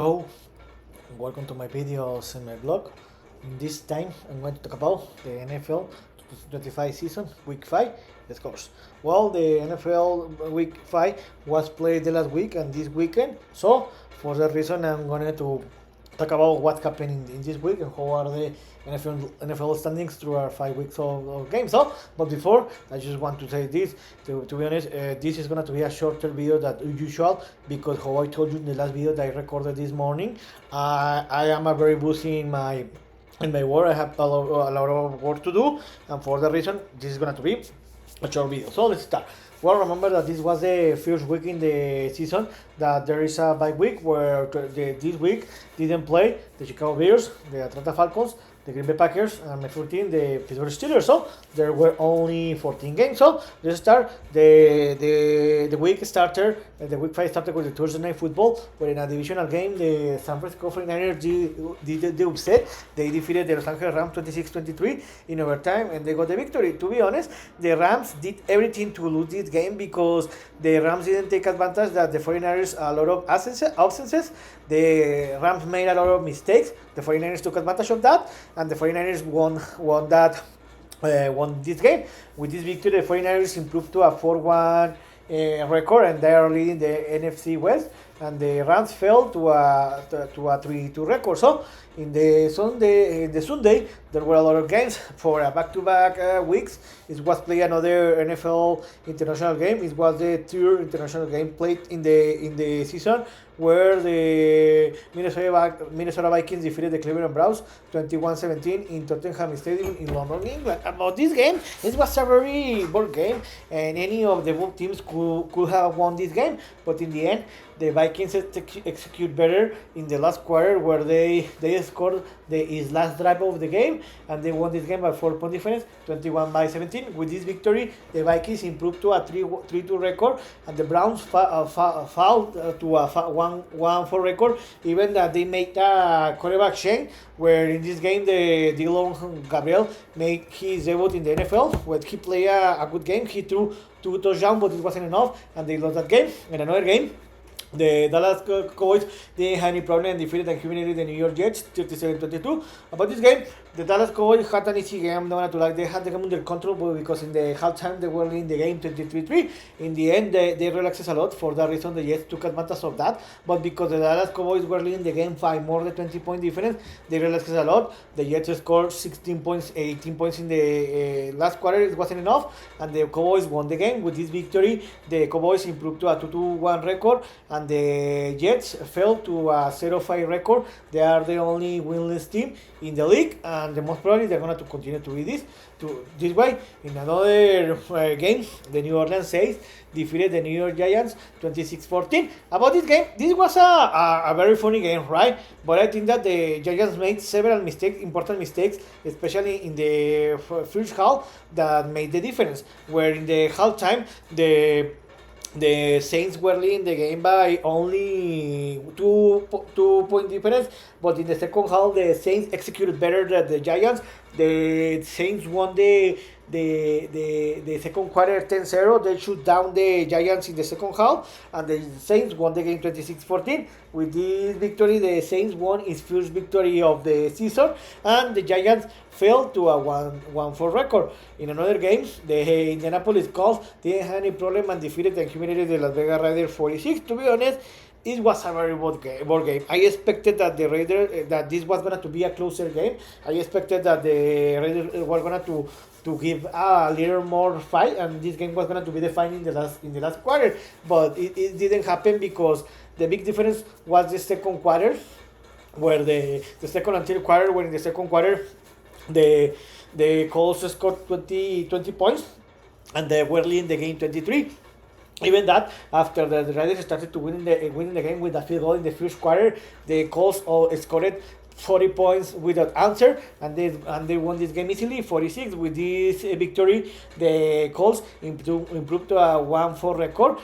Hello, welcome to my videos and my blog. In this time, I'm going to talk about the NFL 25 season, week 5, the scores. Well, the NFL week 5 was played the last week and this weekend, so for that reason, I'm going to talk about what happened in this week and how are the NFL standings through our 5 weeks of games. So, but before, I just want to say this. To be honest, this is going to be a shorter video than usual because how I told you in the last video that I recorded this morning, I am a very busy in my work. I have a lot of work to do, and for that reason, this is going to be a short video. So let's start. Well, remember that this was the first week in the season that there is a bye week where this week didn't play the Chicago Bears, the Atlanta Falcons, the Green Bay Packers, and my 14, the Pittsburgh Steelers. So there were only 14 games. So let's start. The week started. The week 5 started with the Thursday Night Football, where in a divisional game, the San Francisco 49ers did the upset. They defeated the Los Angeles Rams 26-23 in overtime, and they got the victory. To be honest, the Rams did everything to lose this game because the Rams didn't take advantage that the 49ers a lot of absences. The Rams made a lot of mistakes. The 49ers took advantage of that, and the 49ers won this game. With this victory, the 49ers improved to a 4-1 record, and they are leading the NFC West. And the Rams fell to a 3-2 record. So in the Sunday, there were a lot of games for a back-to-back weeks. It was played another NFL international game. It was the third international game played in the season, where the Minnesota Vikings defeated the Cleveland Browns 21-17 in Tottenham Stadium in London, England. About this game, it was a very bold game, and any of the both teams could have won this game, but in the end, the Vikings execute better in the last quarter, where they scored his last drive of the game, and they won this game by 4-point difference, 21-17. With this victory, the Vikings improved to a 3-2 record, and the Browns fell to a 1-4 record, even that they made a quarterback change, where in this game, the Dylan Gabriel made his debut in the NFL, where he played a good game. He threw 2 touchdowns, but it wasn't enough, and they lost that game. In another game, the Dallas Cowboys didn't have any problem and defeated and humiliated the New York Jets 37-22. About this game, the Dallas Cowboys had an easy game. No one to like. They had the game under control, but because in the halftime they were leading the game 23-3. In the end, they relaxed a lot. For that reason, the Jets took advantage of that. But because the Dallas Cowboys were leading the game by more than 20-point difference, they relaxed a lot. The Jets scored 16 points, 18 points in the last quarter. It wasn't enough, and the Cowboys won the game. With this victory, the Cowboys improved to a 2-1 record, and the Jets fell to a 0-5 record. They are the only winless team in the league, and the most probably they're going to continue to be this way. In another game, the New Orleans Saints defeated the New York Giants 26-14. About this game, this was a very funny game, right? But I think that the Giants made several important mistakes, especially in the first half, that made the difference. Where in the halftime, the Saints were leading the game by only 2 point difference, but in the second half, the Saints executed better than the Giants. The Saints won the second quarter 10-0. They shoot down the Giants in the second half, and the Saints won the game 26-14. With this victory, the Saints won its first victory of the season, and the Giants fell to a 1-4 record. In another game, the Indianapolis Colts didn't have any problem and defeated and humiliated the Las Vegas Raiders 46. To be honest, it was a very bold game. I expected that that this was going to be a closer game. I expected that the Raiders were going to give a little more fight, and this game was going to be defined in the last quarter. But it didn't happen because the big difference was the second quarter, where the second and third quarter, where in the second quarter, the Colts scored 20 points, and they were leading the game 23. Even that, after the Raiders started to winning the game with a field goal in the first quarter, the Colts scored 40 points without answer, and they won this game easily, 46. With this victory, the Colts improved to a 1-4 record.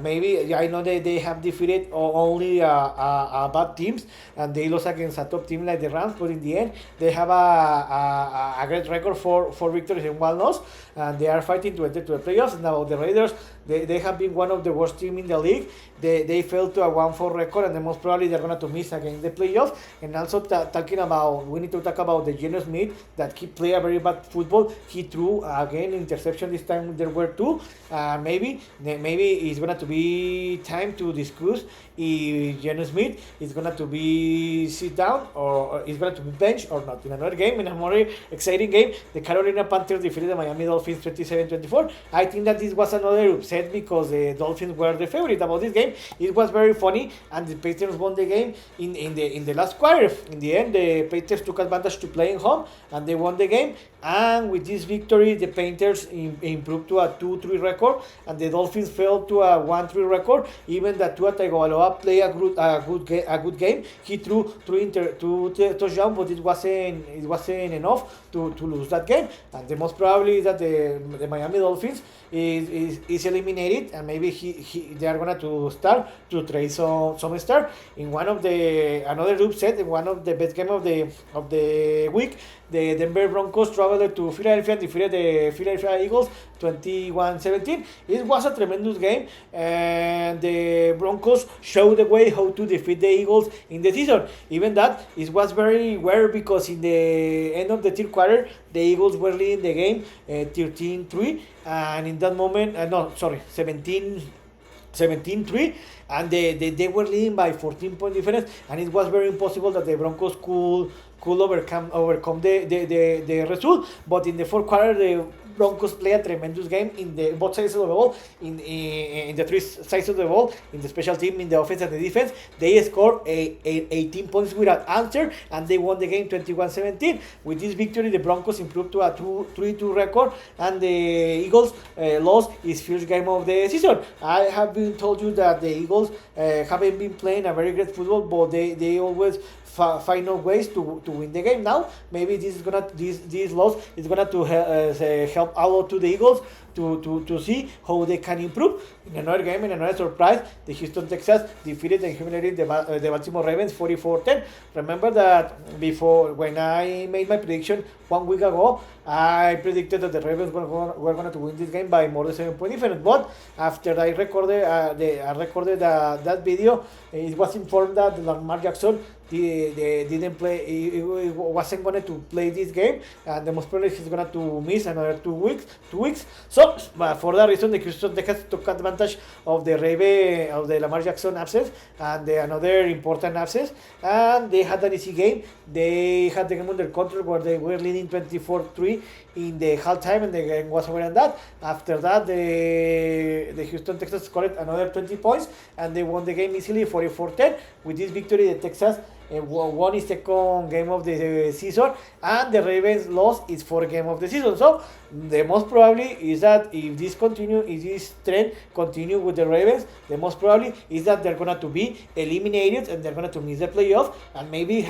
Maybe I know that they have defeated only bad teams, and they lost against a top team like the Rams, but in the end, they have a great record for victories and 1 loss, and they are fighting to enter to the playoffs. Now the Raiders, They have been one of the worst teams in the league. They fell to a 1-4 record, and most probably they're going to miss again the playoffs. And also talking about, we need to talk about the Geno Smith that he played a very bad football. He threw again interception. This time there were two. Maybe it's going to be time to discuss if Geno Smith is going to be sit down or is going to be benched or not. In another game, in a more exciting game, the Carolina Panthers defeated the Miami Dolphins 27-24. I think that this was another upset because the Dolphins were the favorite about this game. It was very funny, and the Patriots won the game in the last quarter. In the end, the Patriots took advantage to playing home, and they won the game. And with this victory, the Panthers improved to a 2-3 record, and the Dolphins fell to a 1-3 record. Even that Tua Tagovailoa played a good game. He threw two touchdowns, but it wasn't enough to lose that game. And the most probably is that the Miami Dolphins is eliminated, and maybe they are gonna to start to trade some star in one of the another upset in one of the best game of the week. The Denver Broncos traveled to Philadelphia and defeated the Philadelphia Eagles 21-17. It was a tremendous game, and the Broncos showed the way how to defeat the Eagles in the season. Even that, it was very weird because in the end of the third quarter, the Eagles were leading the game 13-3, and in that moment, 17-3, and they were leading by 14-point difference, and it was very impossible that the Broncos could overcome the result. But in the fourth quarter, the Broncos play a tremendous game in the both sides of the ball, in the three sides of the ball, in the special team, in the offense and the defense. They scored 18 points without answer, and they won the game 21-17. With this victory, the Broncos improved to a 3-2 record, and the Eagles lost its first game of the season. I have been told you that the Eagles haven't been playing a very great football, but they always find no ways to win the game. Now maybe this loss is gonna to help a lot to the Eagles to see how they can improve. In another game, in another surprise, the Houston Texans defeated and humiliated the Baltimore Ravens 44-10. Remember that before, when I made my prediction 1 week ago, I predicted that the Ravens were going to win this game by more than 7-point difference. But after I recorded that video, it was informed that Lamar Jackson didn't play. He wasn't going to play this game, and the most probably he's going to miss another 2 weeks. So for that reason, the Houston Texans took advantage of the Lamar Jackson absence and another important absence, and they had an easy game. They had the game under control where they were leading 24-3 in the halftime, and the game was over. And that after that, the Houston Texans scored another 20 points, and they won the game easily 44-10. With this victory, the Texans won his second game of the season, and the Ravens lost its fourth game of the season. So the most probably is that if this trend continue with the Ravens, the most probably is that they're gonna to be eliminated and they're gonna to miss the playoff. And maybe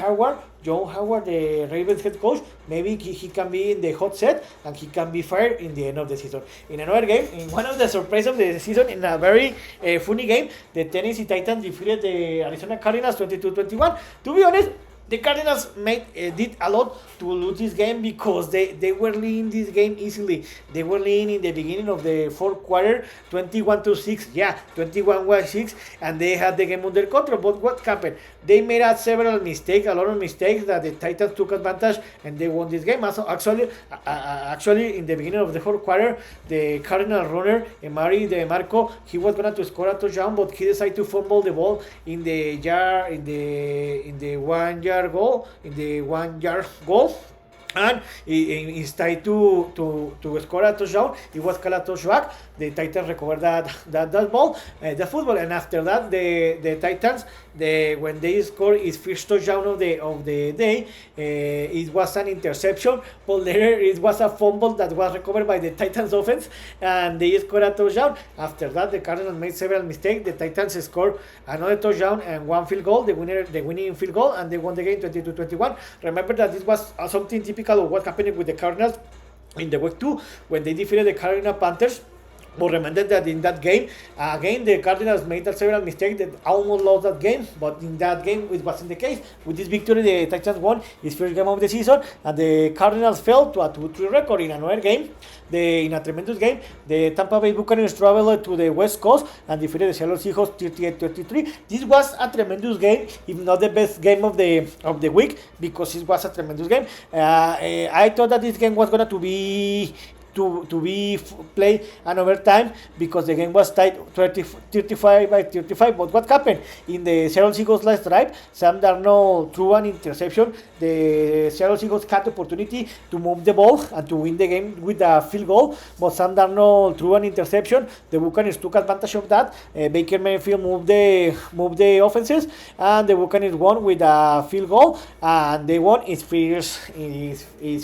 John Howard, the Ravens head coach, maybe he can be in the hot set and he can be fired in the end of the season. In another game, in one of the surprises of the season, in a very funny game, the Tennessee Titans defeated the Arizona Cardinals 22-21. To be honest, the Cardinals did a lot to lose this game because they were leading this game easily. They were leading in the beginning of the fourth quarter 21-6. Yeah, 21-6, and they had the game under control. But what happened? They made a lot of mistakes that the Titans took advantage, and they won this game. Also, actually, in the beginning of the fourth quarter, the Cardinal runner, Emari DeMarco, he was going to score a touchdown, but he decided to fumble the ball in the 1 yard goal. And instead to score a touchdown, it was called a touchback. The Titans recovered that ball, the football, and after that, the Titans, when they scored his first touchdown of the day, it was an interception, but later it was a fumble that was recovered by the Titans offense, and they scored a touchdown. After that, the Cardinals made several mistakes. The Titans scored another touchdown and one field goal, the winning field goal, and they won the game 22-21. Remember that this was something typical of what happened with the Cardinals in the week 2 when they defeated the Carolina Panthers But remember that in that game, again, the Cardinals made several mistakes that almost lost that game. But in that game, it wasn't the case. With this victory, the Texans won its first game of the season, and the Cardinals fell to a 2-3 record in another game. In a tremendous game, the Tampa Bay Buccaneers traveled to the West Coast and defeated the Seattle Seahawks 38-33. This was a tremendous game, if not the best game of the week, because it was a tremendous game. I thought that this game was going to be played another time because the game was tied 35-35. But what happened in the Seattle Seahawks last drive? Sam Darnold threw an interception. The Seattle Seahawks had the opportunity to move the ball and to win the game with a field goal, but Sam Darnold threw an interception. The Buccaneers took advantage of that. Baker Mayfield moved the offenses, and the Buccaneers won with a field goal, and they won its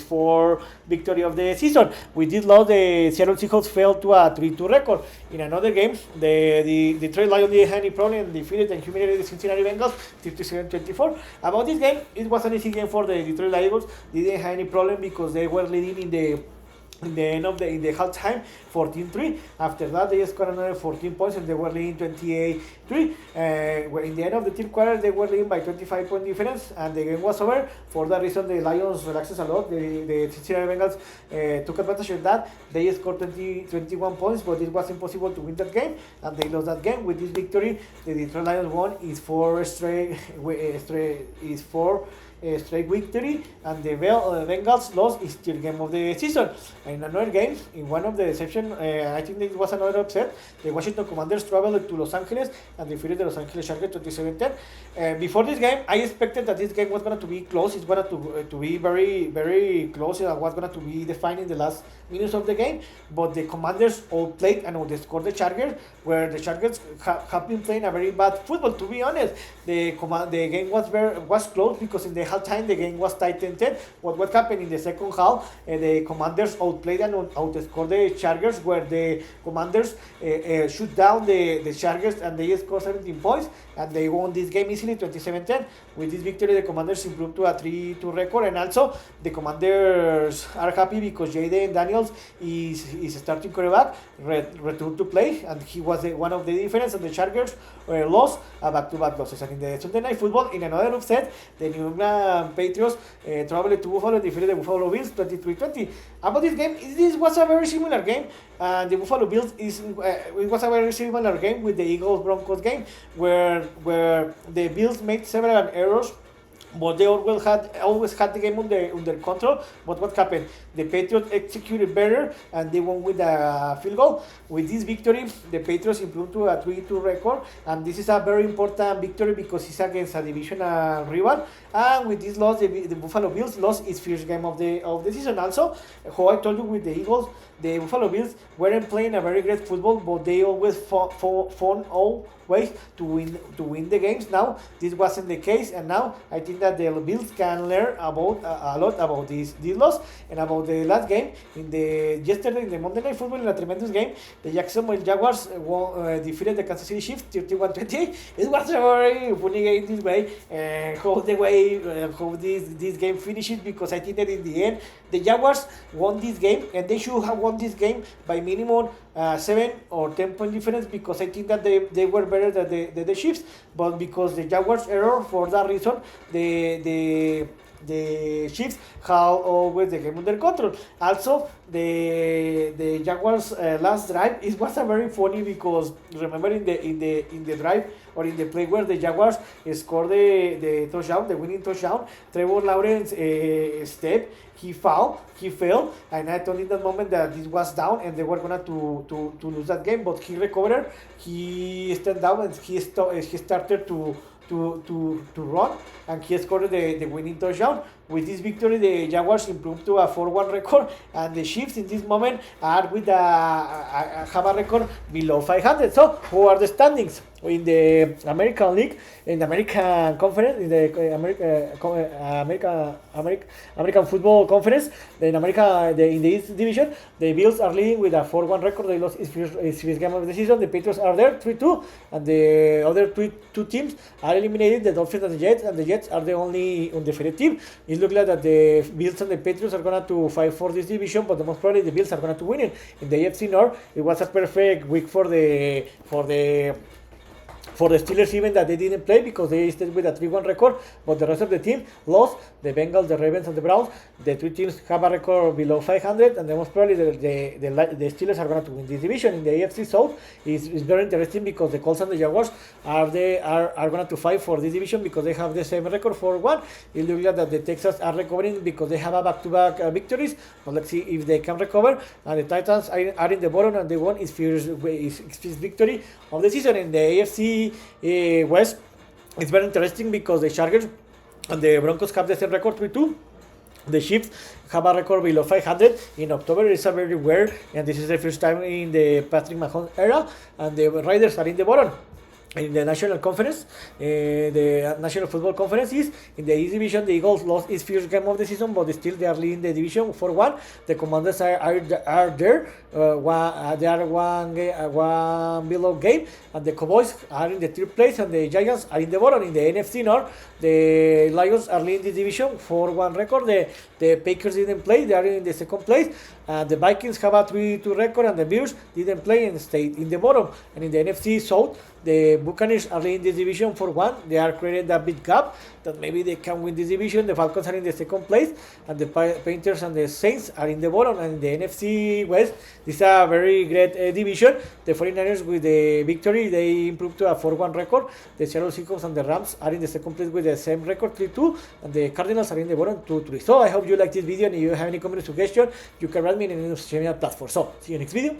fourth victory of the season. With this loss, the Seattle Seahawks fell to a 3-2 record. In another game, the Detroit Lions didn't have any problem and defeated and humiliated the Cincinnati Bengals 37-24. About this game, it was an easy game for the Detroit Lions. They didn't have any problem because they were leading in the halftime 14-3. After that, they scored another 14 points and they were leading 28-3. In the end of the third quarter, they were leading by 25-point difference and the game was over. For that reason, the Lions relaxed a lot. The Cincinnati Bengals took advantage of that. They scored 21 points, but it was impossible to win that game and they lost that game. With this victory, the Detroit Lions won its fourth straight victory, and the Bengals lost its third game of the season. In another game, in one of the deception, I think it was another upset. The Washington Commanders traveled to Los Angeles and defeated the Los Angeles Chargers 27-10. Before this game, I expected that this game was going to be close. It's going to be very, very close. It was going to be defined in the last minutes of the game, but the Commanders outplayed and outscored the Chargers, where the Chargers have been playing a very bad football. To be honest, the game was close because in the halftime the game was tight 10-10. What happened in the second half? The Commanders outplayed and outscored the Chargers, where the Commanders shoot down the Chargers and they scored 17 points and they won this game easily 27-10. With this victory, the Commanders improved to a 3-2 record, and also the Commanders are happy because Jayden Daniels is starting quarterback, returned to play, and he was one of the difference, and the Chargers lost back-to-back losses. And in the Sunday Night Football, in another upset, the New England Patriots traveled to Buffalo and defeated the Buffalo Bills 23-20. About this game, this was a very similar game. The Buffalo Bills it was a very similar game with the Eagles Broncos game, where the Bills made several errors, but they always had the game under control. But what happened? The Patriots executed better and they won with a field goal. With this victory, the Patriots improved to a 3-2 record, and this is a very important victory because it's against a divisional rival. And with this loss, the Buffalo Bills lost its first game of the season. Also, how I told you with the Eagles, the Buffalo Bills weren't playing a very great football, but they always found all ways to win the games. Now this wasn't the case, and now I think that the Bills can learn about a lot about this loss. And about the last game yesterday in the Monday Night Football, in a tremendous game, the Jacksonville Jaguars defeated the Kansas City Chiefs 31-28. It was a very funny game this way. How this game finished, because I think that in the end the Jaguars won this game, and they should have won this game by minimum 7 or 10 point difference, because I think that they were better than the Chiefs, but because the Jaguars error, for that reason the Chiefs have always the game under control. Also, the Jaguars last drive, it was a very funny, because remember in the drive or in the play where the Jaguars scored the touchdown, the winning touchdown, Trevor Lawrence he fell, and I thought in that moment that this was down and they were gonna to lose that game, but he recovered, he stepped down and he started to run, and he scored the winning touchdown. With this victory, the Jaguars improved to a 4-1 record, and the Chiefs in this moment are with have a record below 500. So, who are the standings? in the American League, in the American Conference, in the American Football Conference, in the East Division, the Bills are leading with a 4-1 record. They lost its first game of the season. The Patriots are there 3-2, and the other two teams are eliminated. The Dolphins and the Jets are the only undefeated team. It looks like that the Bills and the Patriots are going to fight for this division, but the most probably the Bills are going to win it. In the AFC North, it was a perfect week for the Steelers, even that they didn't play because they stayed with a 3-1 record, but the rest of the team lost. The Bengals, the Ravens, and the Browns, the three teams have a record below 500, and the most probably the Steelers are going to win this division. In the AFC South, it's very interesting because the Colts and the Jaguars are going to fight for this division because they have the same record 4-1. It looks like that the Texans are recovering because they have a back-to-back victories, but let's see if they can recover. And the Titans are in the bottom, and they won its first victory of the season. In the AFC West, it's very interesting because the Chargers and the Broncos have the same record 3-2. The Chiefs have a record below 500 in October. It's a very rare, and this is the first time in the Patrick Mahomes era, and the Raiders are in the bottom. In the National Conference, the National Football Conference is in the East Division. The Eagles lost its first game of the season, but still they are leading the division 4-1. The Commanders are there. They are one below game, and the Cowboys are in the third place, and the Giants are in the bottom. In the NFC North, the Lions are leading the division 4-1 record. The Packers didn't play; they are in the second place. The Vikings have a 3-2 record, and the Bears didn't play and stayed in the bottom. And in the NFC South, the Buccaneers are leading this division 4-1. They are creating that big gap that maybe they can win this division. The Falcons are in the second place, and the Panthers and the Saints are in the bottom. And in the NFC West, this is a very great division. The 49ers with the victory, they improved to a 4-1 record. The Seattle Seahawks and the Rams are in the second place with the same record 3-2, and the Cardinals are in the bottom 2-3. So I hope you like this video, and if you have any comment or suggestion, you can write me in any social media platform. So see you next video.